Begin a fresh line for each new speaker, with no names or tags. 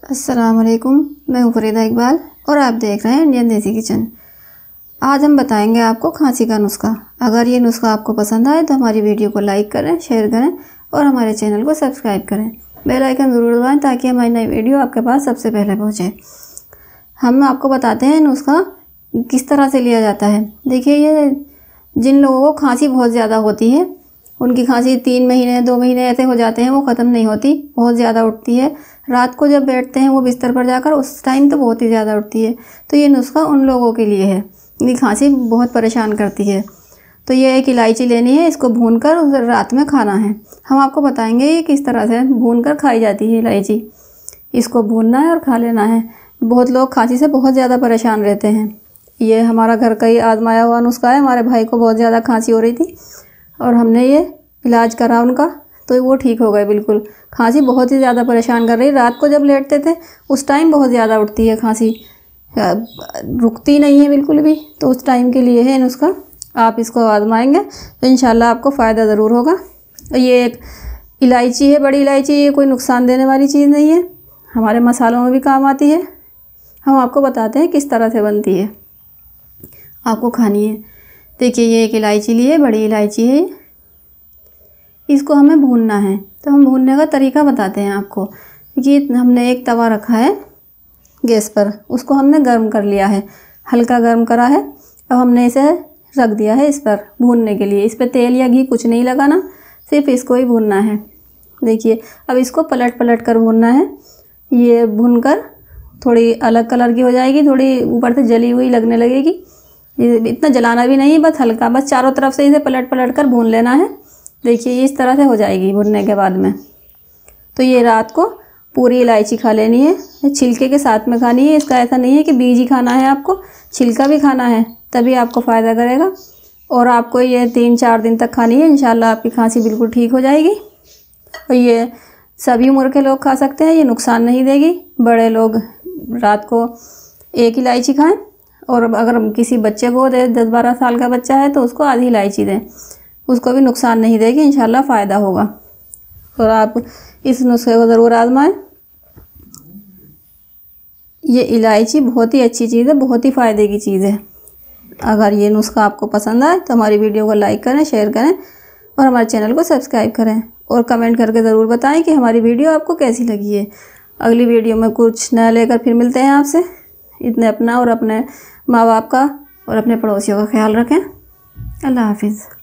अस्सलाम वालेकुम, मैं हूँ फरीदा इकबाल और आप देख रहे हैं इंडियन देसी किचन। आज हम बताएंगे आपको खांसी का नुस्खा। अगर ये नुस्खा आपको पसंद आए तो हमारी वीडियो को लाइक करें, शेयर करें और हमारे चैनल को सब्सक्राइब करें। बेल आइकन ज़रूर दबाएं ताकि हमारी नई वीडियो आपके पास सबसे पहले पहुँचे। हम आपको बताते हैं नुस्खा किस तरह से लिया जाता है। देखिए, ये जिन लोगों को खांसी बहुत ज़्यादा होती है, उनकी खांसी 3 महीने 2 महीने ऐसे हो जाते हैं, वो ख़त्म नहीं होती, बहुत ज़्यादा उठती है। रात को जब बैठते हैं वो बिस्तर पर जाकर, उस टाइम तो बहुत ही ज़्यादा उठती है। तो ये नुस्खा उन लोगों के लिए है, इनकी खांसी बहुत परेशान करती है। तो ये एक इलायची लेनी है, इसको भूनकर रात में खाना है। हम आपको बताएंगे ये किस तरह से भूनकर खाई जाती है इलायची। इसको भूनना है और खा लेना है। बहुत लोग खांसी से बहुत ज़्यादा परेशान रहते हैं। ये हमारा घर का ही आजमाया हुआ नुस्खा है। हमारे भाई को बहुत ज़्यादा खांसी हो रही थी और हमने ये इलाज करा उनका, तो वो ठीक हो गए बिल्कुल। खांसी बहुत ही ज़्यादा परेशान कर रही, रात को जब लेटते थे उस टाइम बहुत ज़्यादा उठती है खांसी, रुकती नहीं है बिल्कुल भी। तो उस टाइम के लिए है नुस्खा। आप इसको आजमाएंगे तो इंशाल्लाह आपको फ़ायदा ज़रूर होगा। ये एक इलायची है, बड़ी इलायची, ये कोई नुकसान देने वाली चीज़ नहीं है, हमारे मसालों में भी काम आती है। हम आपको बताते हैं किस तरह से बनती है, आपको खानी है। देखिए, ये एक इलायची ली है, बड़ी इलायची है। इसको हमें भूनना है, तो हम भूनने का तरीका बताते हैं आपको। ये हमने एक तवा रखा है गैस पर, उसको हमने गर्म कर लिया है, हल्का गर्म करा है। अब हमने इसे रख दिया है इस पर भूनने के लिए। इस पर तेल या घी कुछ नहीं लगाना, सिर्फ इसको ही भूनना है। देखिए, अब इसको पलट पलट कर भूनना है। ये भूनकर थोड़ी अलग कलर की हो जाएगी, थोड़ी ऊपर से जली हुई लगने लगेगी। ये इतना जलाना भी नहीं, बस हल्का, बस चारों तरफ से इसे पलट पलट कर भून लेना है। देखिए, ये इस तरह से हो जाएगी भुनने के बाद में। तो ये रात को पूरी इलायची खा लेनी है, छिलके के साथ में खानी है। इसका ऐसा नहीं है कि बीज ही खाना है, आपको छिलका भी खाना है, तभी आपको फ़ायदा करेगा। और आपको ये 3-4 दिन तक खानी है, इंशाल्लाह आपकी खांसी बिल्कुल ठीक हो जाएगी। और ये सभी उम्र के लोग खा सकते हैं, ये नुकसान नहीं देगी। बड़े लोग रात को एक इलायची खाएँ, और अगर किसी बच्चे को 10-12 साल का बच्चा है तो उसको आधी इलायची दें, उसको भी नुकसान नहीं देगी, इंशाल्लाह फ़ायदा होगा। और आप इस नुस्खे को ज़रूर आजमाएं। ये इलायची बहुत ही अच्छी चीज़ है, बहुत ही फ़ायदे की चीज़ है। अगर ये नुस्खा आपको पसंद आए तो हमारी वीडियो को लाइक करें, शेयर करें और हमारे चैनल को सब्सक्राइब करें। और कमेंट करके ज़रूर बताएं कि हमारी वीडियो आपको कैसी लगी है। अगली वीडियो में कुछ नया लेकर फिर मिलते हैं आपसे। इतने अपना और अपने माँ बाप का और अपने पड़ोसियों का ख्याल रखें। अल्लाह हाफिज़।